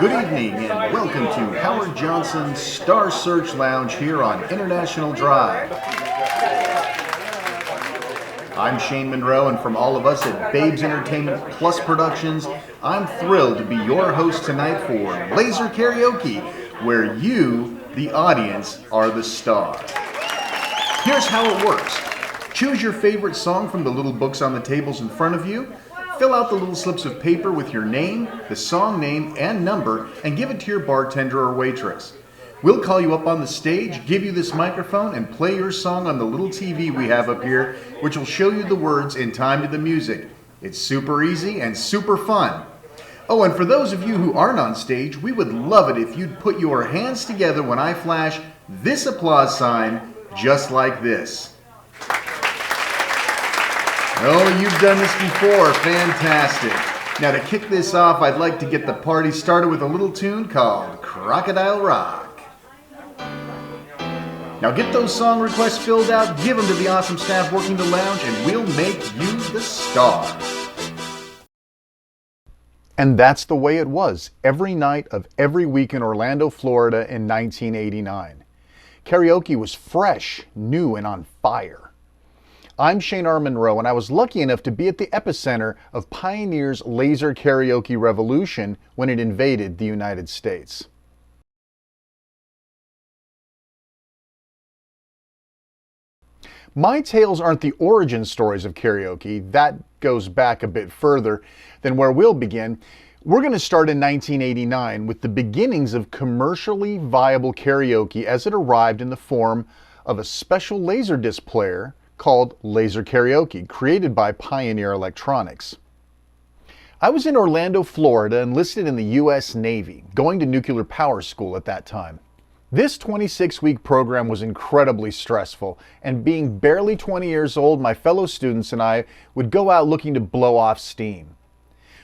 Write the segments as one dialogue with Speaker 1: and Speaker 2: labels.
Speaker 1: Good evening and welcome to Howard Johnson's Star Search Lounge here on International Drive. I'm Shane Monroe, and from all of us at Babes Entertainment Plus Productions, I'm thrilled to be your host tonight for LaserKaraoke, where you, the audience, are the star. Here's how it works. Choose your favorite song from the little books on the tables in front of you. Fill out the little slips of paper with your name, the song name, and number, and give it to your bartender or waitress. We'll call you up on the stage, give you this microphone, and play your song on the little TV we have up here, which will show you the words in time to the music. It's super easy and super fun. Oh, and for those of you who aren't on stage, we would love it if you'd put your hands together when I flash this applause sign, just like this. Oh, you've done this before. Fantastic. Now to kick this off, I'd like to get the party started with a little tune called Crocodile Rock. Now get those song requests filled out, give them to the awesome staff working the lounge, and we'll make you the star.
Speaker 2: And that's the way it was every night of every week in Orlando, Florida in 1989. Karaoke was fresh, new, and on fire. I'm Shane R. Monroe, and I was lucky enough to be at the epicenter of Pioneer's LaserKaraoke revolution when it invaded the United States. My tales aren't the origin stories of karaoke. That goes back a bit further than where we'll begin. We're going to start in 1989 with the beginnings of commercially viable karaoke as it arrived in the form of a special Laserdisc player called LaserKaraoke, created by Pioneer Electronics. I was in Orlando, Florida, enlisted in the U.S. Navy, going to nuclear power school at that time. This 26-week program was incredibly stressful, and being barely 20 years old, my fellow students and I would go out looking to blow off steam.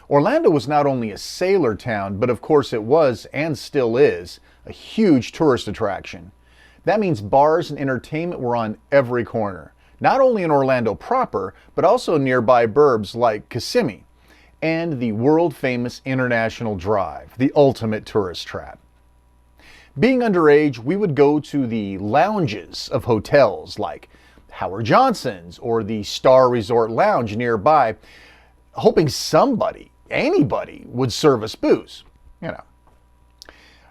Speaker 2: Orlando was not only a sailor town, but of course it was, and still is, a huge tourist attraction. That means bars and entertainment were on every corner. Not only in Orlando proper, but also nearby burbs like Kissimmee and the world-famous International Drive, the ultimate tourist trap. Being underage, we would go to the lounges of hotels like Howard Johnson's or the Star Resort Lounge nearby, hoping somebody, anybody, would serve us booze.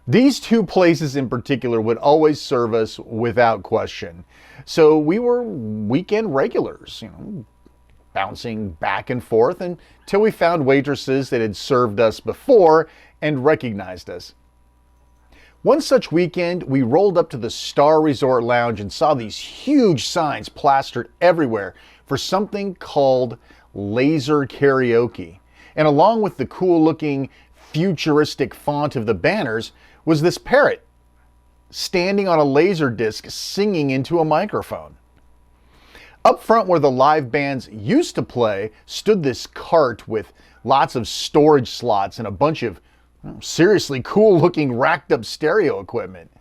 Speaker 2: These two places in particular would always serve us without question. So we were weekend regulars, bouncing back and forth until we found waitresses that had served us before and recognized us. One such weekend, we rolled up to the Star Resort Lounge and saw these huge signs plastered everywhere for something called LaserKaraoke. And along with the cool-looking, futuristic font of the banners was this parrot standing on a laser disc singing into a microphone. Up front where the live bands used to play stood this cart with lots of storage slots and a bunch of seriously cool looking racked up stereo equipment.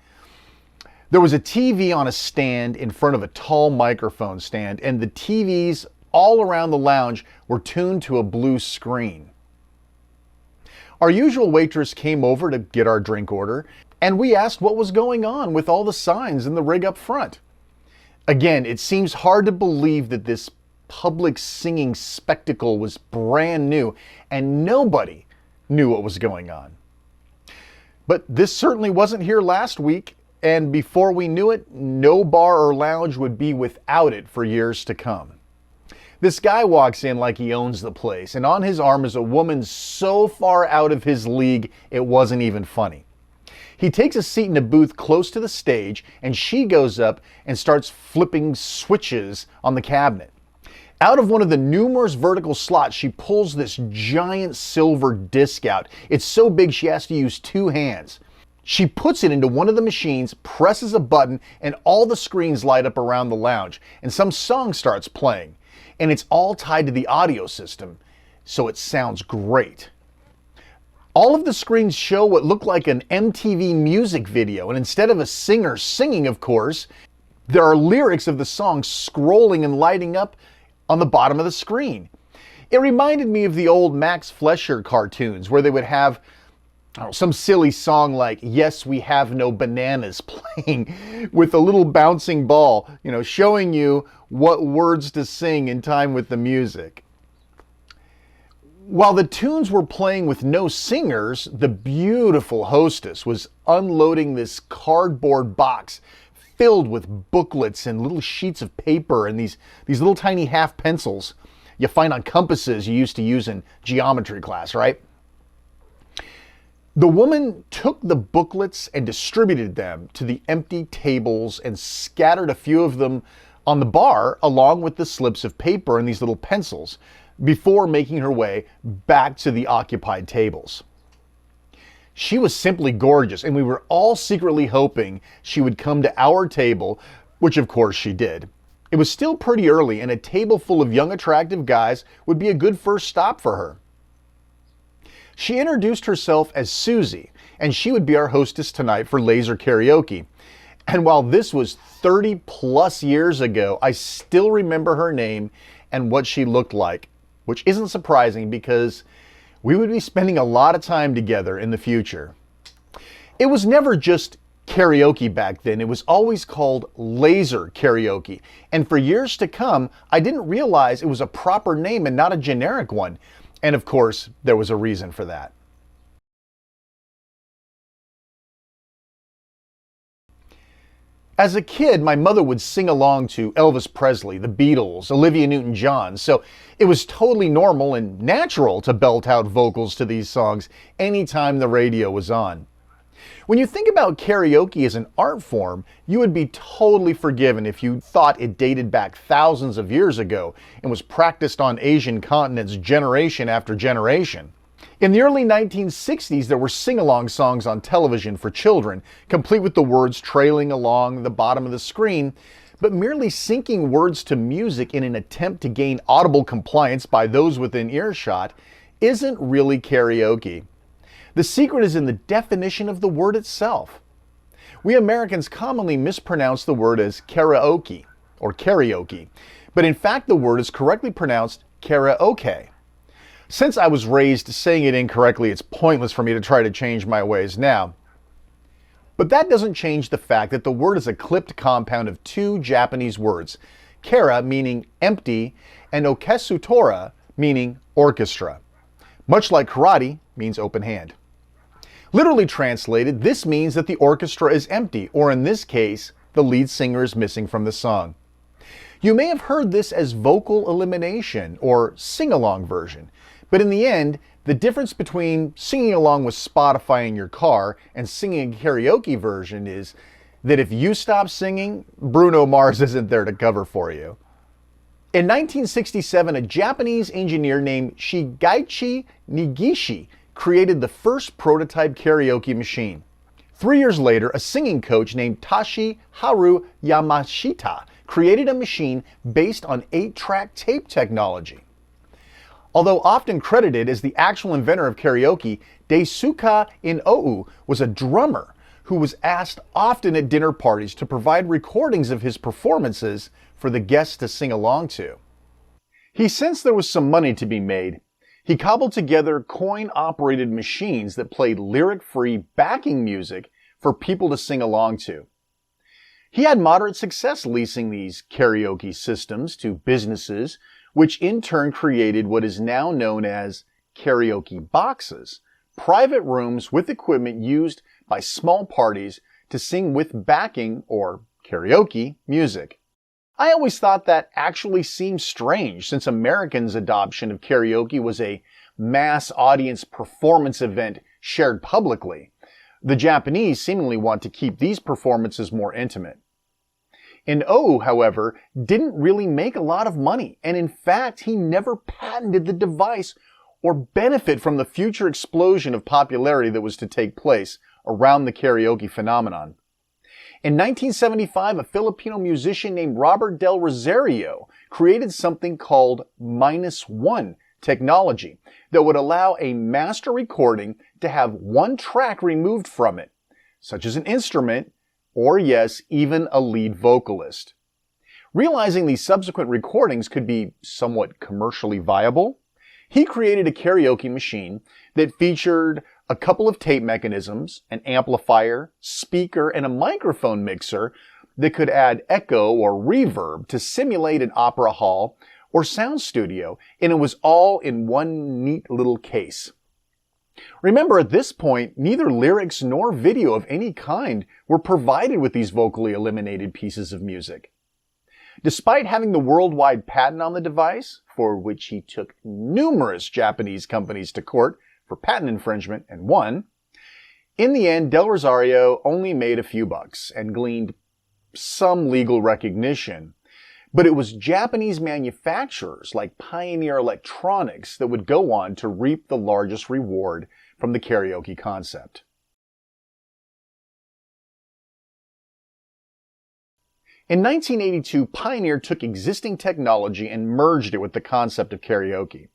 Speaker 2: There was a TV on a stand in front of a tall microphone stand, and the TVs all around the lounge were tuned to a blue screen. Our usual waitress came over to get our drink order, and we asked what was going on with all the signs in the rig up front. Again, it seems hard to believe that this public singing spectacle was brand new, and nobody knew what was going on. But this certainly wasn't here last week, and before we knew it, no bar or lounge would be without it for years to come. This guy walks in like he owns the place, and on his arm is a woman so far out of his league, it wasn't even funny. He takes a seat in a booth close to the stage, and she goes up and starts flipping switches on the cabinet. Out of one of the numerous vertical slots, she pulls this giant silver disc out. It's so big she has to use two hands. She puts it into one of the machines, presses a button, and all the screens light up around the lounge, and some song starts playing. And it's all tied to the audio system, so it sounds great. All of the screens show what looked like an MTV music video, and instead of a singer singing, of course, there are lyrics of the song scrolling and lighting up on the bottom of the screen. It reminded me of the old Max Fleischer cartoons where they would have some silly song like "Yes, We Have No Bananas" playing with a little bouncing ball, showing you what words to sing in time with the music. While the tunes were playing with no singers, the beautiful hostess was unloading this cardboard box filled with booklets and little sheets of paper and these little tiny half pencils you find on compasses you used to use in geometry class, right? The woman took the booklets and distributed them to the empty tables and scattered a few of them on the bar along with the slips of paper and these little pencils before making her way back to the occupied tables. She was simply gorgeous, and we were all secretly hoping she would come to our table, which of course she did. It was still pretty early, and a table full of young attractive guys would be a good first stop for her. She introduced herself as Susie, and she would be our hostess tonight for LaserKaraoke. And while this was 30 plus years ago, I still remember her name and what she looked like, which isn't surprising because we would be spending a lot of time together in the future. It was never just karaoke back then. It was always called LaserKaraoke. And for years to come, I didn't realize it was a proper name and not a generic one. And of course, there was a reason for that. As a kid, my mother would sing along to Elvis Presley, the Beatles, Olivia Newton-John, so it was totally normal and natural to belt out vocals to these songs anytime the radio was on. When you think about karaoke as an art form, you would be totally forgiven if you thought it dated back thousands of years ago and was practiced on Asian continents generation after generation. In the early 1960s, there were sing-along songs on television for children, complete with the words trailing along the bottom of the screen, but merely syncing words to music in an attempt to gain audible compliance by those within earshot isn't really karaoke. The secret is in the definition of the word itself. We Americans commonly mispronounce the word as karaoke or karaoke, but in fact the word is correctly pronounced karaoke. Since I was raised saying it incorrectly, it's pointless for me to try to change my ways now. But that doesn't change the fact that the word is a clipped compound of two Japanese words, kara meaning empty and okesutora meaning orchestra. Much like karate means open hand. Literally translated, this means that the orchestra is empty, or in this case, the lead singer is missing from the song. You may have heard this as vocal elimination or sing-along version, but in the end, the difference between singing along with Spotify in your car and singing a karaoke version is that if you stop singing, Bruno Mars isn't there to cover for you. In 1967, a Japanese engineer named Shigeichi Negishi created the first prototype karaoke machine. 3 years later, a singing coach named Tashi Haru Yamashita created a machine based on 8-track tape technology. Although often credited as the actual inventor of karaoke, Daisuke Inoue was a drummer who was asked often at dinner parties to provide recordings of his performances for the guests to sing along to. He sensed there was some money to be made. He cobbled together coin-operated machines that played lyric-free backing music for people to sing along to. He had moderate success leasing these karaoke systems to businesses, which in turn created what is now known as karaoke boxes, private rooms with equipment used by small parties to sing with backing or karaoke music. I always thought that actually seemed strange since Americans' adoption of karaoke was a mass audience performance event shared publicly. The Japanese seemingly want to keep these performances more intimate. Inoue, however, didn't really make a lot of money, and in fact, he never patented the device or benefit from the future explosion of popularity that was to take place around the karaoke phenomenon. In 1975, a Filipino musician named Robert Del Rosario created something called -1 technology that would allow a master recording to have one track removed from it, such as an instrument, or yes, even a lead vocalist. Realizing these subsequent recordings could be somewhat commercially viable, he created a karaoke machine that featured a couple of tape mechanisms, an amplifier, speaker, and a microphone mixer that could add echo or reverb to simulate an opera hall or sound studio, and it was all in one neat little case. Remember, at this point, neither lyrics nor video of any kind were provided with these vocally eliminated pieces of music. Despite having the worldwide patent on the device, for which he took numerous Japanese companies to court for patent infringement and won, in the end, Del Rosario only made a few bucks and gleaned some legal recognition. But it was Japanese manufacturers like Pioneer Electronics that would go on to reap the largest reward from the karaoke concept. In 1982, Pioneer took existing technology and merged it with the concept of karaoke.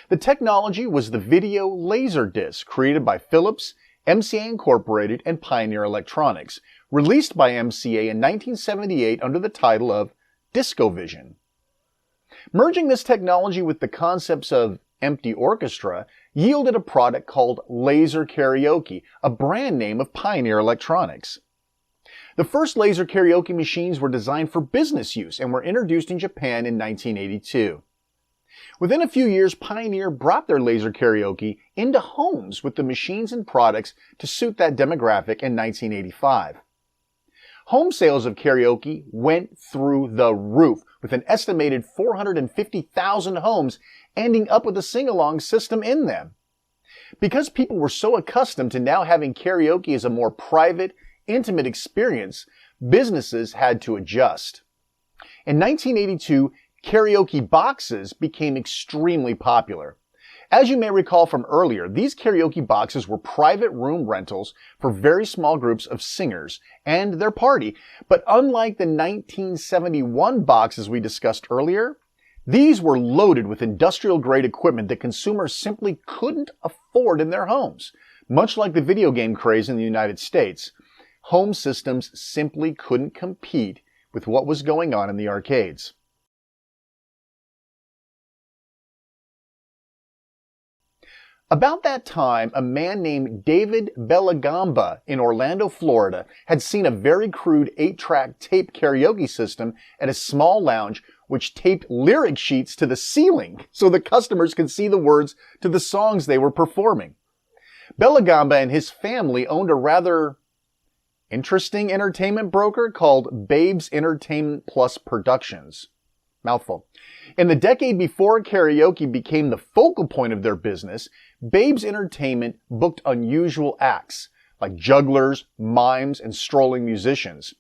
Speaker 2: The technology was the video Laserdisc created by Philips, MCA Incorporated, and Pioneer Electronics, released by MCA in 1978 under the title of DiscoVision. Merging this technology with the concepts of empty orchestra yielded a product called LaserKaraoke, a brand name of Pioneer Electronics. The first LaserKaraoke machines were designed for business use and were introduced in Japan in 1982. Within a few years, Pioneer brought their LaserKaraoke into homes with the machines and products to suit that demographic in 1985. Home sales of karaoke went through the roof, with an estimated 450,000 homes ending up with a sing-along system in them. Because people were so accustomed to now having karaoke as a more private, intimate experience, businesses had to adjust. In 1982, karaoke boxes became extremely popular. As you may recall from earlier, these karaoke boxes were private room rentals for very small groups of singers and their party, but unlike the 1971 boxes we discussed earlier, these were loaded with industrial-grade equipment that consumers simply couldn't afford in their homes. Much like the video game craze in the United States, home systems simply couldn't compete with what was going on in the arcades. About that time, a man named David Bellagamba in Orlando, Florida, had seen a very crude 8-track tape karaoke system at a small lounge which taped lyric sheets to the ceiling so the customers could see the words to the songs they were performing. Bellagamba and his family owned a rather interesting entertainment broker called Babes Entertainment Plus Productions. Mouthful. In the decade before karaoke became the focal point of their business, Babes Entertainment booked unusual acts, like jugglers, mimes, and strolling musicians.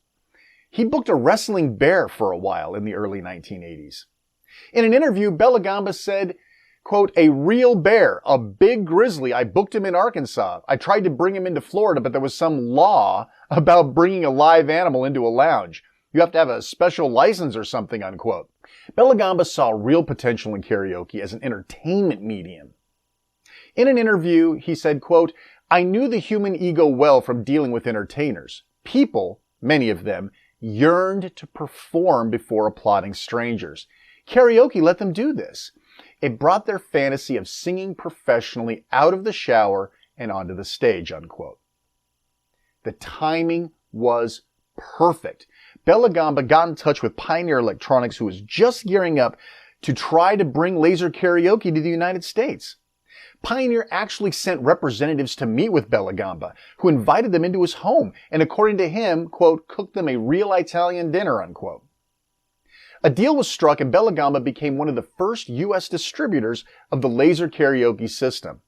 Speaker 2: He booked a wrestling bear for a while in the early 1980s. In an interview, Bellagamba said, quote, "A real bear, a big grizzly. I booked him in Arkansas. I tried to bring him into Florida, but there was some law about bringing a live animal into a lounge. You have to have a special license or something," unquote. Bellagamba saw real potential in karaoke as an entertainment medium. In an interview, he said, quote, "I knew the human ego well from dealing with entertainers. People, many of them, yearned to perform before applauding strangers. Karaoke let them do this. It brought their fantasy of singing professionally out of the shower and onto the stage," unquote. The timing was perfect. Bellagamba got in touch with Pioneer Electronics, who was just gearing up to try to bring LaserKaraoke to the United States. Pioneer actually sent representatives to meet with Bellagamba, who invited them into his home and, according to him, quote, "cooked them a real Italian dinner," unquote. A deal was struck and Bellagamba became one of the first U.S. distributors of the LaserKaraoke system.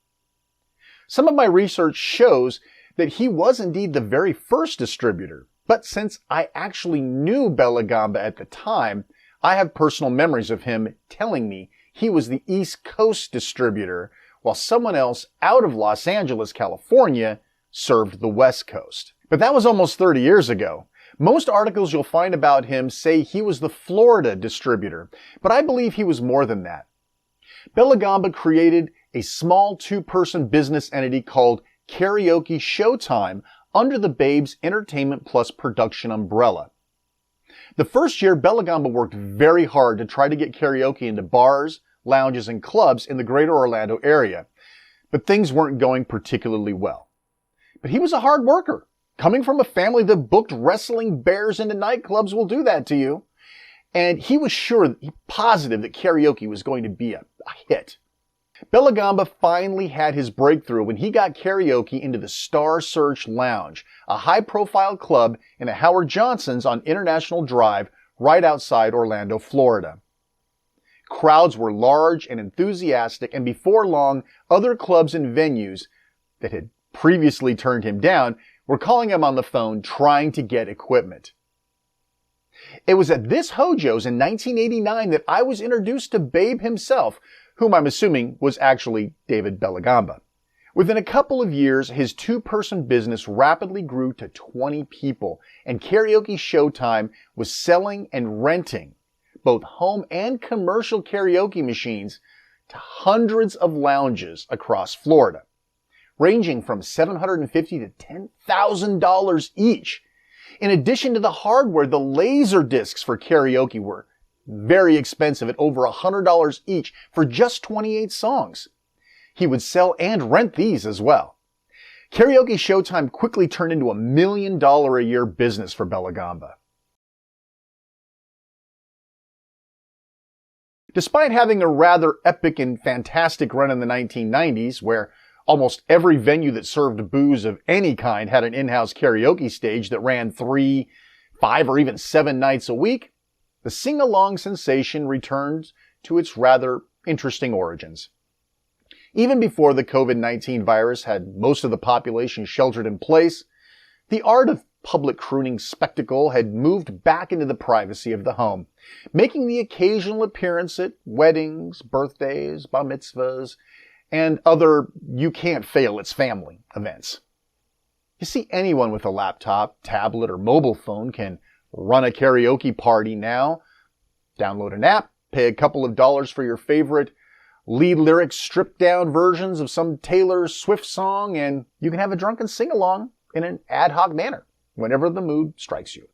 Speaker 2: Some of my research shows that he was indeed the very first distributor, but since I actually knew Bellagamba at the time, I have personal memories of him telling me he was the East Coast distributor, while someone else out of Los Angeles, California, served the West Coast. But that was almost 30 years ago. Most articles you'll find about him say he was the Florida distributor, but I believe he was more than that. Bellagamba created a small 2-person business entity called Karaoke Showtime under the Babes Entertainment Plus production umbrella. The first year, Bellagamba worked very hard to try to get karaoke into bars, lounges, and clubs in the greater Orlando area. But things weren't going particularly well. But he was a hard worker. Coming from a family that booked wrestling bears into nightclubs will do that to you. And he was positive that karaoke was going to be a hit. Belagamba finally had his breakthrough when he got karaoke into the Star Search Lounge, a high-profile club in a Howard Johnson's on International Drive right outside Orlando, Florida. Crowds were large and enthusiastic, and before long, other clubs and venues that had previously turned him down were calling him on the phone trying to get equipment. It was at this Hojo's in 1989 that I was introduced to Babe himself, whom I'm assuming was actually David Belagamba. Within a couple of years, his two-person business rapidly grew to 20 people, and Karaoke Showtime was selling and renting both home and commercial karaoke machines to hundreds of lounges across Florida, ranging from $750 to $10,000 each. In addition to the hardware, the laser discs for karaoke were very expensive at over $100 each for just 28 songs. He would sell and rent these as well. Karaoke Showtime quickly turned into $1 million a year business for Belagamba. Despite having a rather epic and fantastic run in the 1990s, where almost every venue that served booze of any kind had an in-house karaoke stage that ran 3, 5, or even 7 nights a week, the sing-along sensation returned to its rather interesting origins. Even before the COVID-19 virus had most of the population sheltered in place, the art of public crooning spectacle had moved back into the privacy of the home, making the occasional appearance at weddings, birthdays, bar mitzvahs, and other you-can't-fail-it's-family events. You see, anyone with a laptop, tablet, or mobile phone can run a karaoke party now. Download an app, pay a couple of dollars for your favorite lead lyric stripped-down versions of some Taylor Swift song, and you can have a drunken sing-along in an ad hoc manner whenever the mood strikes you.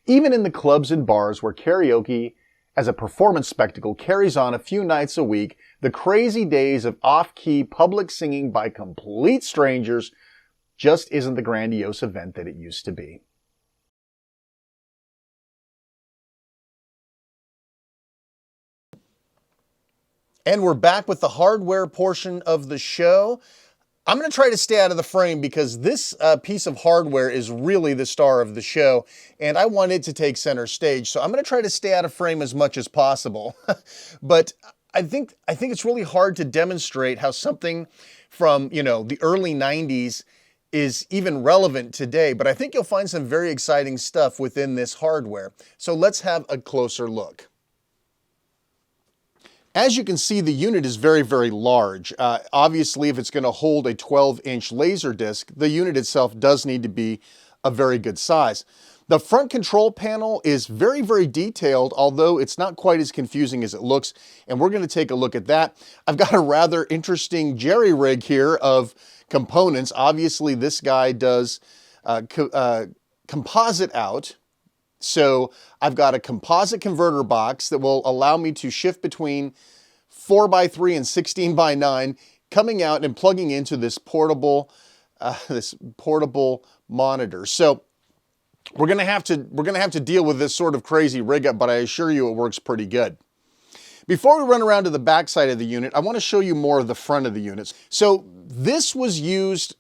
Speaker 2: Even in the clubs and bars where karaoke as a performance spectacle carries on a few nights a week, the crazy days of off-key public singing by complete strangers just isn't the grandiose event that it used to be. And we're back with the hardware portion of the show. I'm going to try to stay out of the frame because this piece of hardware is really the star of the show, and I want it to take center stage. So I'm going to try to stay out of frame as much as possible. But I think it's really hard to demonstrate how something from, the early 90s is even relevant today. But I think you'll find some very exciting stuff within this hardware. So let's have a closer look. As you can see, the unit is very, very large. Obviously, if it's going to hold a 12-inch laser disc, the unit itself does need to be a very good size. The front control panel is very, very detailed, although it's not quite as confusing as it looks, and we're going to take a look at that. I've got a rather interesting jerry-rig here of components. Obviously, this guy does composite out. So I've got a composite converter box that will allow me to shift between 4x3 and 16x9, coming out and plugging into this portable monitor. So we're gonna have to deal with this sort of crazy rig up, but I assure you it works pretty good. Before we run around to the back side of the unit, I want to show you more of the front of the units. So this was used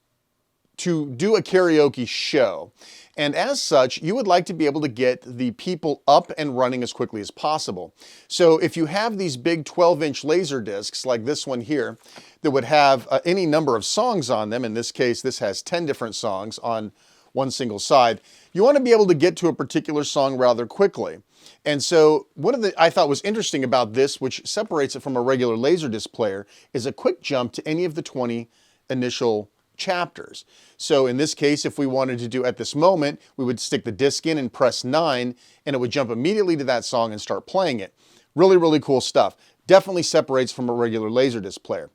Speaker 2: to do a karaoke show. And as such, you would like to be able to get the people up and running as quickly as possible. So if you have these big 12-inch laser discs like this one here that would have any number of songs on them, in this case this has 10 different songs on one single side, you want to be able to get to a particular song rather quickly. And so one of the I thought was interesting about this, which separates it from a regular Laserdisc player, is a quick jump to any of the 20 initial chapters. So in this case, if we wanted to do at this moment, we would stick the disc in and press 9, and it would jump immediately to that song and start playing it. Really, really cool stuff. Definitely separates from a regular Laserdisc player.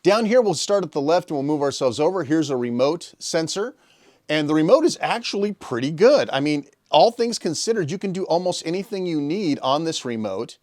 Speaker 2: Down here, we'll start at the left and we'll move ourselves over. Here's a remote sensor, and the remote is actually pretty good. I mean, all things considered, you can do almost anything you need on this remote.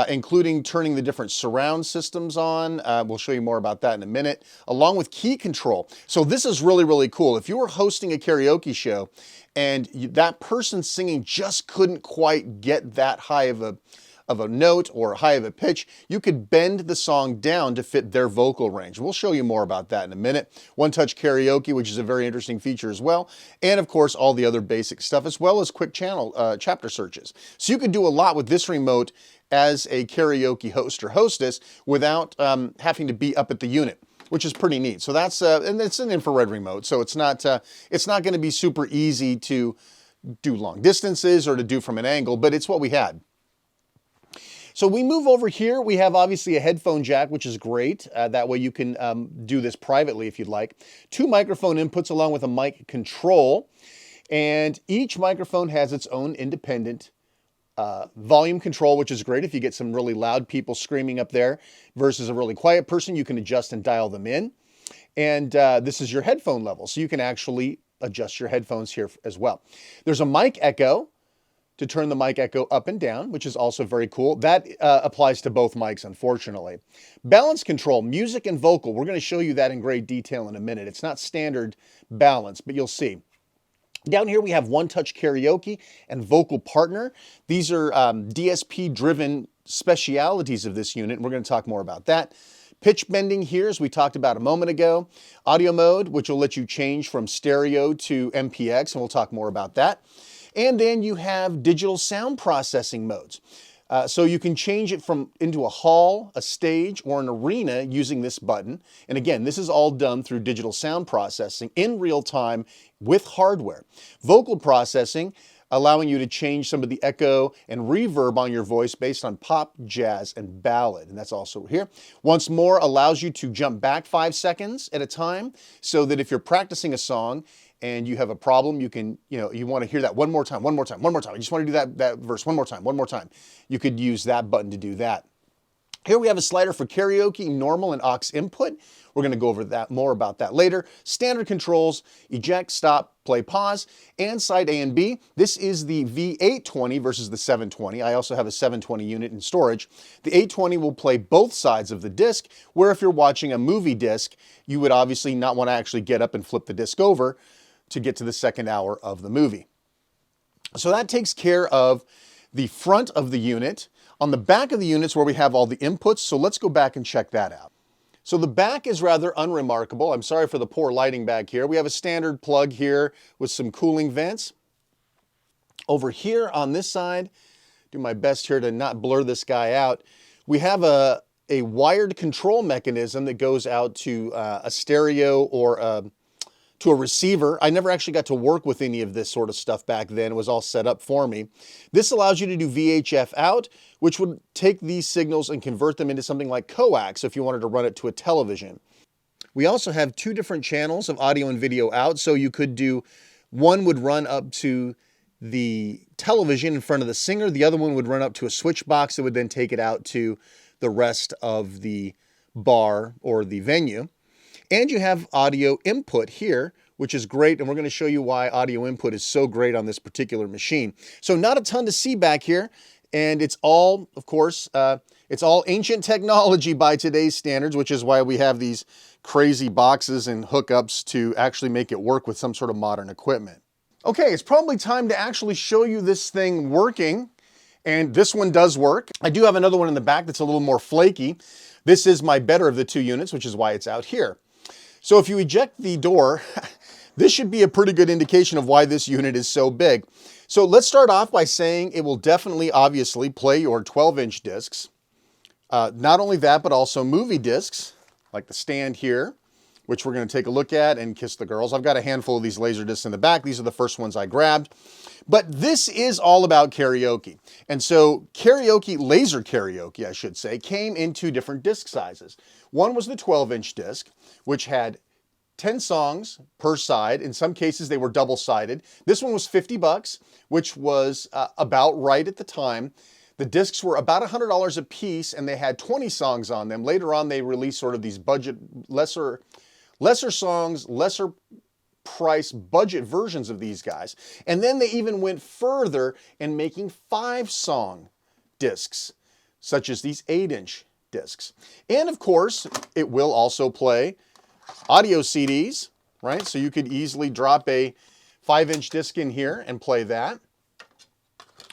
Speaker 2: including turning the different surround systems on. We'll show you more about that in a minute, along with key control. So this is really, really cool. If you were hosting a karaoke show and that person singing just couldn't quite get that high of a note or high of a pitch, you could bend the song down to fit their vocal range. We'll show you more about that in a minute. One-touch karaoke, which is a very interesting feature as well. And of course, all the other basic stuff, as well as quick chapter searches. So you could do a lot with this remote as a karaoke host or hostess without having to be up at the unit, which is pretty neat. So that's, and it's an infrared remote, so it's not going to be super easy to do long distances or to do from an angle, but it's what we had. So we move over here, we have obviously a headphone jack, which is great. That way you can do this privately if you'd like. 2 microphone inputs along with a mic control. And each microphone has its own independent volume control, which is great if you get some really loud people screaming up there versus a really quiet person. You can adjust and dial them in. And this is your headphone level, so you can actually adjust your headphones here as well. There's a mic echo to turn the mic echo up and down, which is also very cool. That applies to both mics, unfortunately. Balance control, music and vocal. We're going to show you that in great detail in a minute. It's not standard balance, but you'll see. Down here we have one-touch karaoke and vocal partner. These are DSP-driven specialities of this unit, and we're going to talk more about that. Pitch bending here, as we talked about a moment ago. Audio mode, which will let you change from stereo to MPX, and we'll talk more about that. And then you have digital sound processing modes. So you can change it into a hall, a stage, or an arena using this button. And again, this is all done through digital sound processing in real time with hardware. Vocal processing, allowing you to change some of the echo and reverb on your voice based on pop, jazz, and ballad. And that's also here. Once more, allows you to jump back 5 seconds at a time so that if you're practicing a song and you have a problem, you can, you want to hear that one more time. I just want to do that verse one more time. You could use that button to do that. Here we have a slider for karaoke, normal, and aux input. We're going to go over more about that later. Standard controls, eject, stop, play, pause, and side A and B. This is the V820 versus the 720. I also have a 720 unit in storage. The 820 will play both sides of the disc, where if you're watching a movie disc, you would obviously not want to actually get up and flip the disc over to get to the second hour of the movie. So that takes care of the front of the unit. On the back of the unit's where we have all the inputs, so let's go back and check that out. So the back is rather unremarkable. I'm sorry for the poor lighting back here. We have a standard plug here with some cooling vents. Over here on this side, do my best here to not blur this guy out, we have a wired control mechanism that goes out to a stereo or to a receiver. I never actually got to work with any of this sort of stuff back then. It was all set up for me. This allows you to do VHF out, which would take these signals and convert them into something like coax if you wanted to run it to a television. We also have 2 different channels of audio and video out, so you could do, one would run up to the television in front of the singer, the other one would run up to a switch box that would then take it out to the rest of the bar or the venue. And you have audio input here, which is great, and we're going to show you why audio input is so great on this particular machine. So not a ton to see back here, and it's all, of course, it's all ancient technology by today's standards, which is why we have these crazy boxes and hookups to actually make it work with some sort of modern equipment. Okay, it's probably time to actually show you this thing working, and this one does work. I do have another one in the back that's a little more flaky. This is my better of the 2 units, which is why it's out here. So if you eject the door, this should be a pretty good indication of why this unit is so big. So let's start off by saying it will definitely, obviously, play your 12-inch discs. Not only that, but also movie discs, like the stand here, which we're going to take a look at and kiss the girls. I've got a handful of these laser discs in the back. These are the first ones I grabbed. But this is all about karaoke. And so karaoke, laser karaoke, I should say, came in 2 different disc sizes. One was the 12-inch disc, which had 10 songs per side. In some cases, they were double-sided. This one was $50, which was about right at the time. The discs were about $100 a piece, and they had 20 songs on them. Later on, they released sort of these budget, lesser songs, lesser price budget versions of these guys. And then they even went further in making 5-song discs. such as these 8-inch discs. And of course, it will also play audio CDs, right? So you could easily drop a 5-inch disc in here and play that,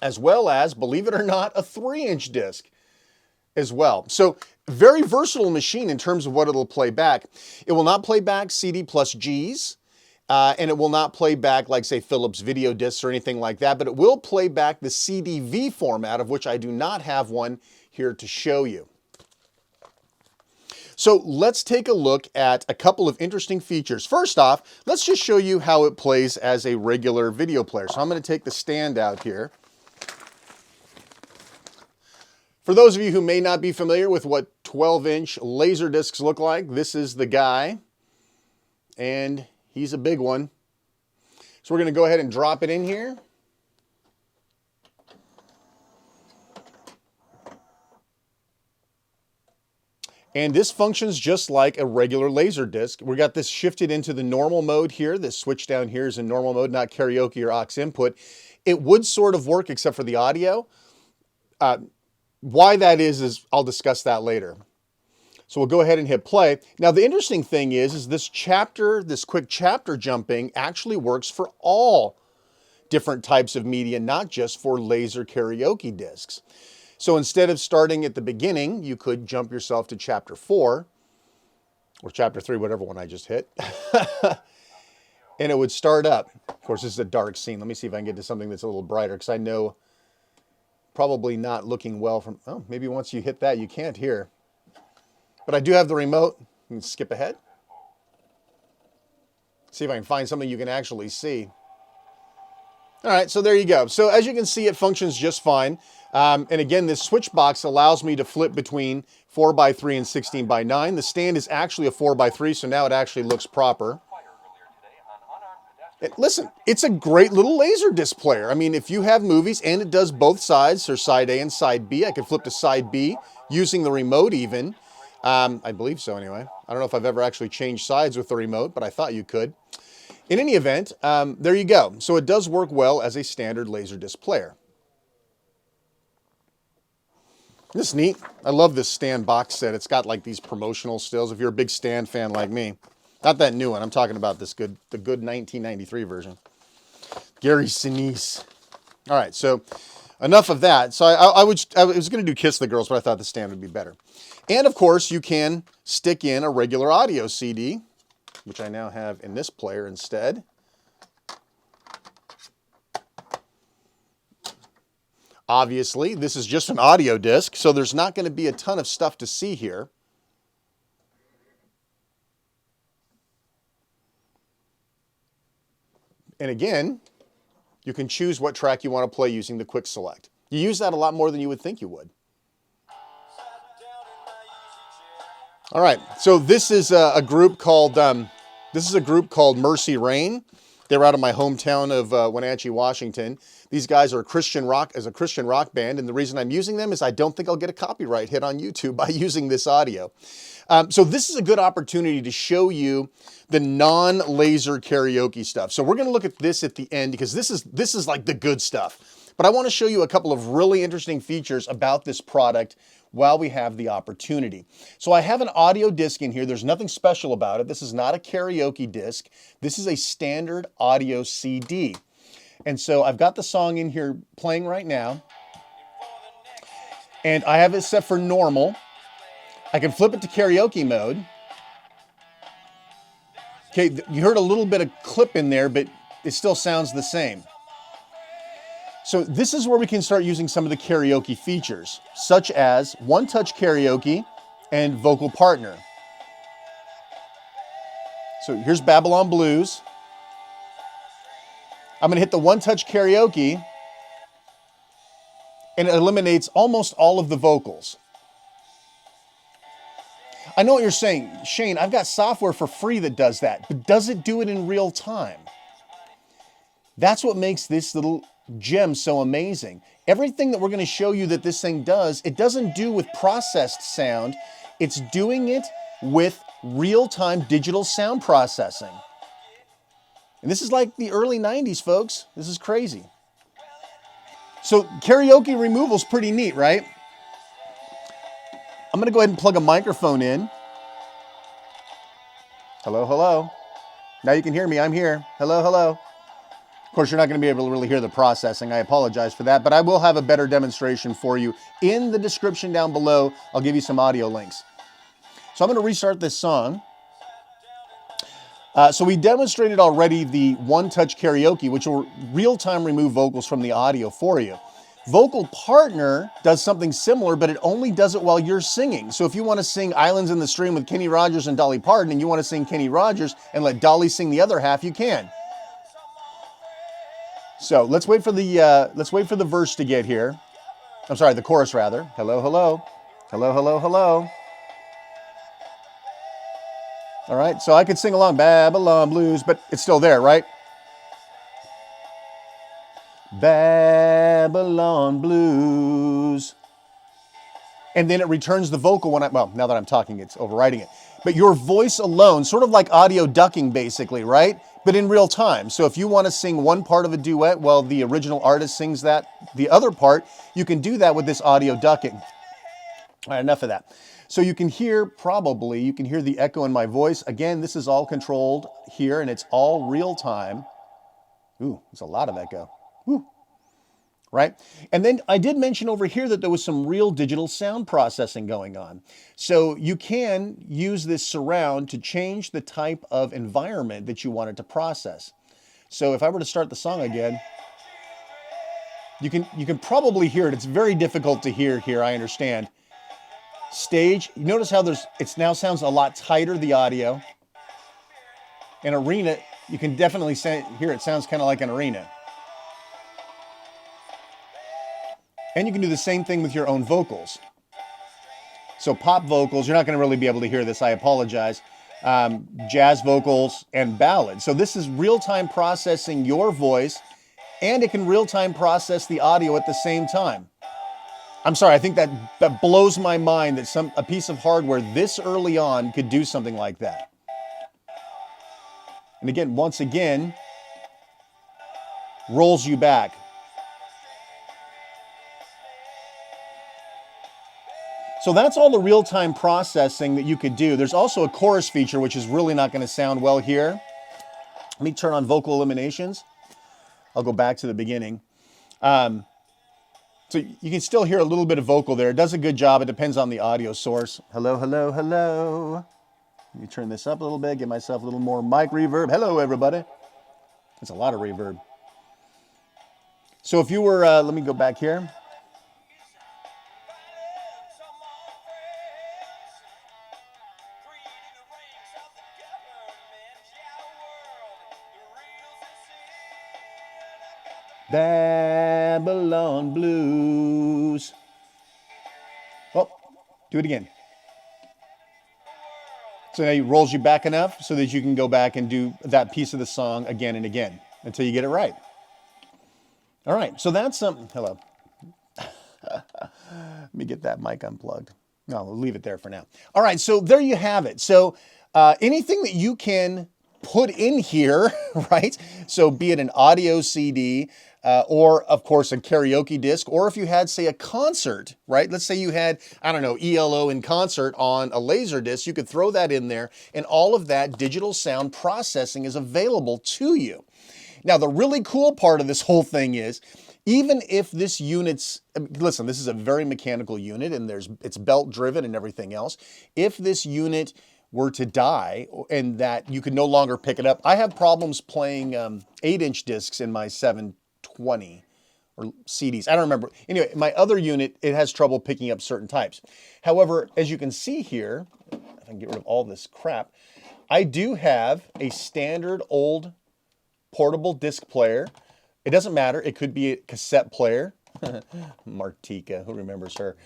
Speaker 2: as well as, believe it or not, a 3-inch disc as well. So very versatile machine in terms of what it'll play back. It will not play back CD plus Gs, and it will not play back like, say, Philips video discs or anything like that, but it will play back the CDV format, of which I do not have one here to show you. So let's take a look at a couple of interesting features. First off, let's just show you how it plays as a regular video player. So I'm going to take the stand out here. For those of you who may not be familiar with what 12-inch laser discs look like, this is the guy, and he's a big one. So we're going to go ahead and drop it in here. And this functions just like a regular laser disc. We got this shifted into the normal mode here. This switch down here is in normal mode, not karaoke or aux input. It would sort of work except for the audio. Why that is I'll discuss that later. So we'll go ahead and hit play. Now the interesting thing is this quick chapter jumping actually works for all different types of media, not just for LaserKaraoke discs. So instead of starting at the beginning, you could jump yourself to chapter 4 or chapter 3, whatever one I just hit. And it would start up. Of course, this is a dark scene. Let me see if I can get to something that's a little brighter, because I know probably not looking well from, oh, maybe once you hit that, you can't hear. But I do have the remote. You can skip ahead. See if I can find something you can actually see. All right, so there you go. So as you can see, it functions just fine. And again, this switch box allows me to flip between 4x3 and 16x9. The stand is actually a 4x3, so now it actually looks proper. Listen, it's a great little laser disc player. I mean, if you have movies, and it does both sides, or side A and side B. I could flip to side B using the remote even. I believe so anyway. I don't know if I've ever actually changed sides with the remote, but I thought you could. In any event, there you go. So it does work well as a standard laser disc player. This is neat. I love this stand box set. It's got like these promotional stills if you're a big stand fan like me. Not that new one. I'm talking about the good 1993 version. Gary Sinise. All right, so enough of that. So I was going to do Kiss the Girls, but I thought the stand would be better. And of course, you can stick in a regular audio CD, which I now have in this player instead. Obviously, this is just an audio disc, so there's not going to be a ton of stuff to see here. And again, you can choose what track you want to play using the quick select. You use that a lot more than you would think you would. All right, so this is a group called Mercy Rain. They're out of my hometown of Wenatchee, Washington. These guys are a Christian rock band, and the reason I'm using them is I don't think I'll get a copyright hit on YouTube by using this audio. So this is a good opportunity to show you the non-laser karaoke stuff. So we're going to look at this at the end because this is like the good stuff. But I want to show you a couple of really interesting features about this product while we have the opportunity. So I have an audio disc in here. There's nothing special about it. This is not a karaoke disc. This is a standard audio CD. And so I've got the song in here playing right now. And I have it set for normal. I can flip it to karaoke mode. Okay, you heard a little bit of clip in there, but it still sounds the same. So this is where we can start using some of the karaoke features, such as one-touch karaoke and vocal partner. So here's Babylon Blues. I'm going to hit the one-touch karaoke, and it eliminates almost all of the vocals. I know what you're saying, Shane, I've got software for free that does that, but does it do it in real time? That's what makes this little gem so amazing. Everything that we're going to show you that this thing does, it doesn't do with processed sound, it's doing it with real-time digital sound processing. And this is like the early 90s, folks. This is crazy. So karaoke removal is pretty neat, right? going to go ahead and plug a microphone in. Hello, hello. Now you can hear me. I'm here. Hello, hello. Of course, you're not going to be able to really hear the processing. I apologize for that, but I will have a better demonstration for you in the description down below. I'll give you some audio links. So I'm going to restart this song. So we demonstrated already the one-touch karaoke, which will real-time remove vocals from the audio for you. Vocal Partner does something similar, but it only does it while you're singing. So if you want to sing Islands in the Stream with Kenny Rogers and Dolly Parton, and you want to sing Kenny Rogers and let Dolly sing the other half, you can. So let's wait for the verse to get here. I'm sorry, the chorus rather. Hello, hello. Hello, hello, hello. All right, so I could sing along Babylon Blues, but it's still there, right? Babylon Blues. And then it returns the vocal when now that I'm talking, it's overriding it. But your voice alone, sort of like audio ducking basically, right? But in real time. So if you want to sing one part of a duet while the original artist sings the other part, you can do that with this audio ducking. All right, enough of that. So you can hear the echo in my voice. Again, this is all controlled here and it's all real time. Ooh, there's a lot of echo. Ooh. Right? And then I did mention over here that there was some real digital sound processing going on. So you can use this surround to change the type of environment that you want it to process. So if I were to start the song again, you can probably hear it. It's very difficult to hear here, I understand. Stage, you notice how it now sounds a lot tighter, the audio. In arena, you can definitely hear it sounds kind of like an arena. And you can do the same thing with your own vocals. So pop vocals, you're not going to really be able to hear this, I apologize. Jazz vocals and ballads. So this is real-time processing your voice, and it can real-time process the audio at the same time. I'm sorry, I think that blows my mind that a piece of hardware this early on could do something like that. And again, once again, rolls you back. So that's all the real-time processing that you could do. There's also a chorus feature, which is really not going to sound well here. Let me turn on vocal eliminations. I'll go back to the beginning. So you can still hear a little bit of vocal there. It does a good job. It depends on the audio source. Hello, hello, hello. Let me turn this up a little bit, give myself a little more mic reverb. Hello, everybody. That's a lot of reverb. So if you were, let me go back here. Babylon Blues. Oh, do it again. So now it rolls you back enough so that you can go back and do that piece of the song again and again until you get it right. All right, so that's hello. Let me get that mic unplugged. No, we'll leave it there for now. All right, so there you have it. So anything that you can put in here, right? So be it an audio CD, or of course a karaoke disc, or if you had, say, a concert, right? Let's say you had, I don't know, ELO in concert on a laser disc, you could throw that in there, and all of that digital sound processing is available to you. Now, the really cool part of this whole thing is, even if this unit's, listen, this is a very mechanical unit, and it's belt driven and everything else. If this unit were to die and that you could no longer pick it up, I have problems playing 8-inch discs in my 720 or CDs. I don't remember. Anyway, my other unit, it has trouble picking up certain types. However, as you can see here, if I can get rid of all this crap, I do have a standard old portable disc player. It doesn't matter. It could be a cassette player. Martika, who remembers her?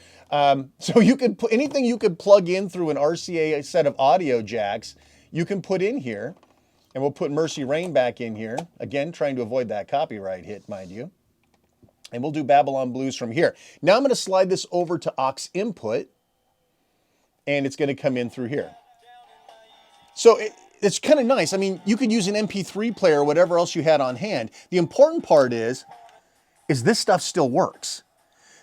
Speaker 2: So you could put anything you could plug in through an RCA set of audio jacks, you can put in here. And we'll put Mercy Rain back in here. Again, trying to avoid that copyright hit, mind you. And we'll do Babylon Blues from here. Now I'm going to slide this over to Aux Input, and it's going to come in through here. So it's kind of nice. I mean, you could use an MP3 player or whatever else you had on hand. The important part is this stuff still works.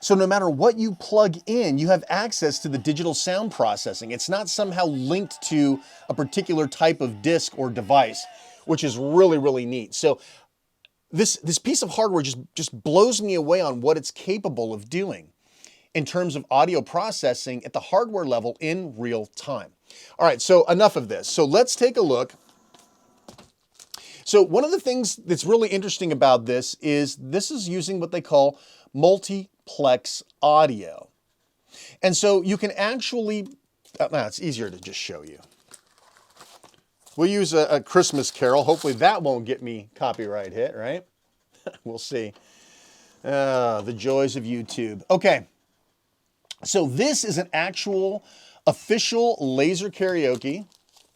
Speaker 2: So no matter what you plug in, you have access to the digital sound processing. It's not somehow linked to a particular type of disc or device, which is really, really neat. So this piece of hardware just blows me away on what it's capable of doing in terms of audio processing at the hardware level in real time. All right, so enough of this. So let's take a look. So one of the things that's really interesting about this is using what they call multiplex audio. And so you can actually, it's easier to just show you. We'll use a Christmas carol. Hopefully that won't get me copyright hit, right? We'll see. The joys of YouTube. Okay, so this is an actual official LaserKaraoke.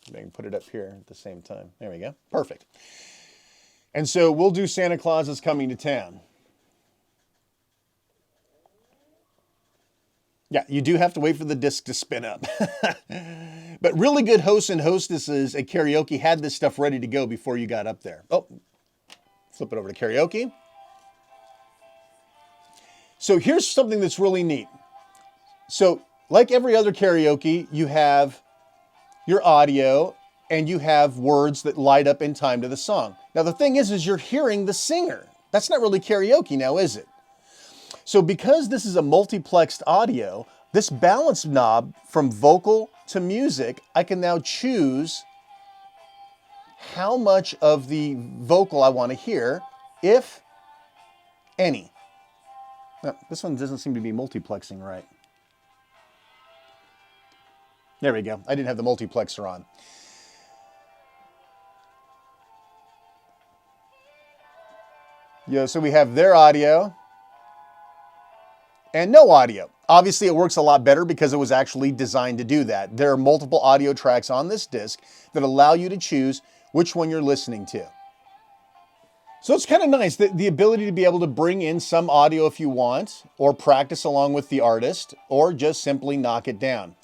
Speaker 2: I can put it up here at the same time. There we go. Perfect. And so we'll do Santa Claus is Coming to Town. Yeah, you do have to wait for the disc to spin up. But really good hosts and hostesses at karaoke had this stuff ready to go before you got up there. Oh, flip it over to karaoke. So here's something that's really neat. So like every other karaoke, you have your audio and you have words that light up in time to the song. Now the thing is you're hearing the singer. That's not really karaoke now, is it? So because this is a multiplexed audio, this balance knob from vocal to music, I can now choose how much of the vocal I want to hear, if any. Now, this one doesn't seem to be multiplexing right. There we go. I didn't have the multiplexer on. Yeah, so we have their audio and no audio. Obviously, it works a lot better because it was actually designed to do that. There are multiple audio tracks on this disc that allow you to choose which one you're listening to. So it's kind of nice, the ability to be able to bring in some audio if you want, or practice along with the artist, or just simply knock it down.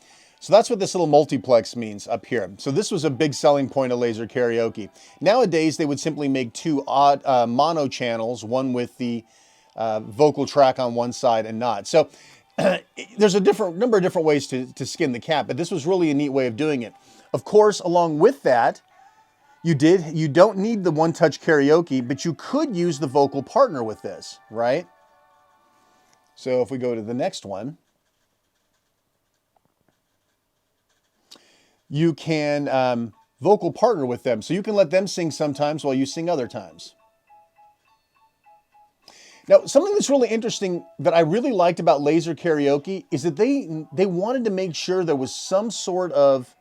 Speaker 2: So that's what this little multiplex means up here. So this was a big selling point of LaserKaraoke. Nowadays, they would simply make two mono channels, one with the vocal track on one side and not. So there's a number of different ways to skin the cat, but this was really a neat way of doing it. Of course, along with that, you don't need the one-touch karaoke, but you could use the vocal partner with this, right? So if we go to the next one, you can vocal partner with them. So you can let them sing sometimes while you sing other times. Now, something that's really interesting that I really liked about LaserKaraoke is that they wanted to make sure there was some sort of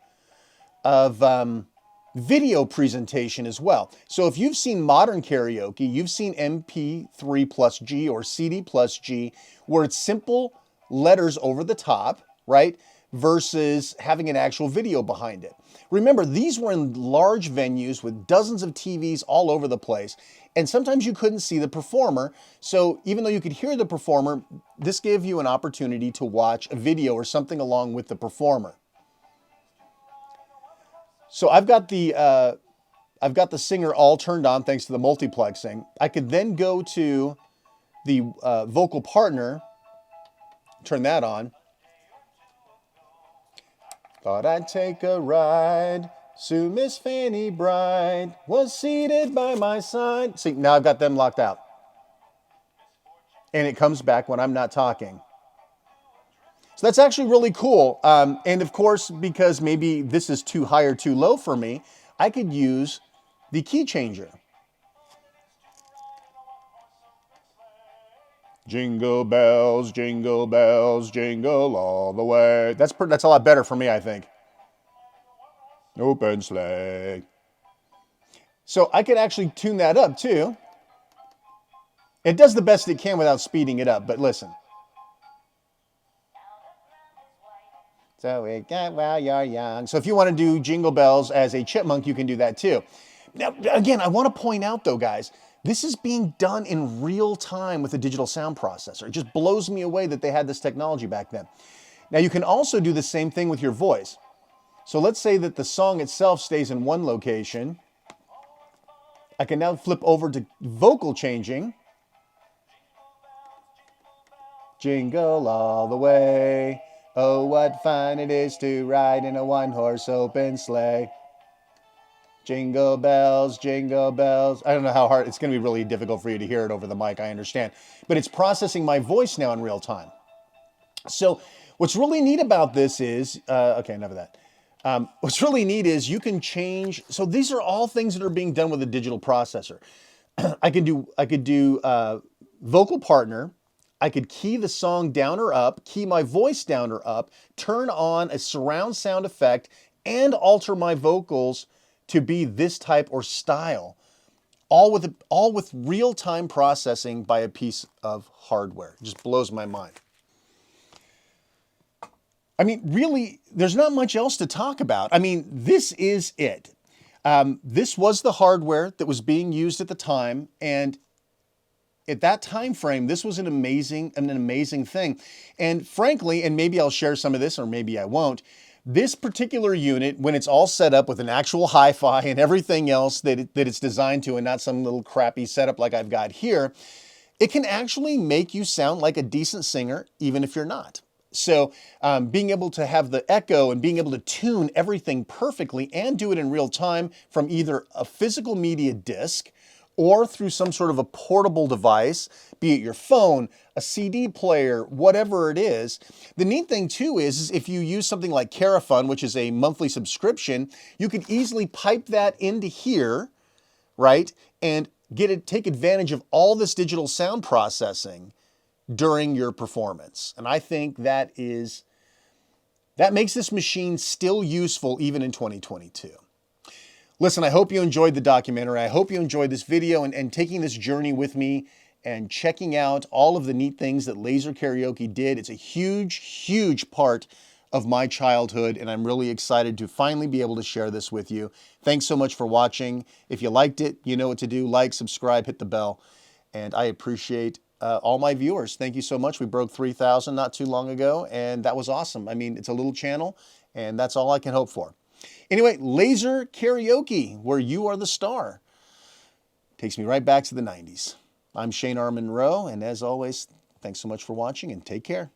Speaker 2: video presentation as well. So if you've seen modern karaoke, you've seen MP3 plus G or CD plus G, where it's simple letters over the top, right? Versus having an actual video behind it. Remember, these were in large venues with dozens of TVs all over the place, and sometimes you couldn't see the performer. So even though you could hear the performer, this gave you an opportunity to watch a video or something along with the performer. So I've got the singer all turned on thanks to the multiplexing. I could then go to the vocal partner, turn that on. Thought I'd take a ride, soon Miss Fanny Bride was seated by my side. See, now I've got them locked out. And it comes back when I'm not talking. So that's actually really cool. And of course, because maybe this is too high or too low for me, I could use the key changer. Jingle bells, jingle all the way. That's a lot better for me, I think. Open sleigh. So I could actually tune that up too. It does the best it can without speeding it up, but listen. So we got while you're young. So if you want to do Jingle Bells as a chipmunk, you can do that too. Now, again, I want to point out though, guys, this is being done in real time with a digital sound processor. It just blows me away that they had this technology back then. Now, you can also do the same thing with your voice. So let's say that the song itself stays in one location. I can now flip over to vocal changing. jingle all the way. Oh, what fun it is to ride in a one-horse open sleigh. Jingle bells, jingle bells. I don't know how hard, it's going to be really difficult for you to hear it over the mic, I understand. But it's processing my voice now in real time. So what's really neat about this is, okay, enough of that. What's really neat is you can change, so these are all things that are being done with a digital processor. I could do vocal partner. I could key the song down or up, key my voice down or up, turn on a surround sound effect, and alter my vocals to be this type or style, all with real-time processing by a piece of hardware. It just blows my mind. I mean, really, there's not much else to talk about. I mean, this is it. This was the hardware that was being used at the time, and at that time frame, this was an amazing thing. And frankly, and maybe I'll share some of this, or maybe I won't, this particular unit, when it's all set up with an actual hi-fi and everything else that it's designed to, and not some little crappy setup like I've got here, it can actually make you sound like a decent singer, even if you're not. So being able to have the echo and being able to tune everything perfectly and do it in real time from either a physical media disc or through some sort of a portable device, be it your phone, a CD player, whatever it is. The neat thing too is if you use something like Carafun, which is a monthly subscription, you could easily pipe that into here, right? And take advantage of all this digital sound processing during your performance. And I think that makes this machine still useful even in 2022. Listen, I hope you enjoyed the documentary. I hope you enjoyed this video and taking this journey with me and checking out all of the neat things that LaserKaraoke did. It's a huge, huge part of my childhood, and I'm really excited to finally be able to share this with you. Thanks so much for watching. If you liked it, you know what to do. Like, subscribe, hit the bell, and I appreciate all my viewers. Thank you so much. We broke 3,000 not too long ago, and that was awesome. I mean, it's a little channel, and that's all I can hope for. Anyway, LaserKaraoke, where you are the star, takes me right back to the 90s. I'm Shane R. Monroe, and as always, thanks so much for watching, and take care.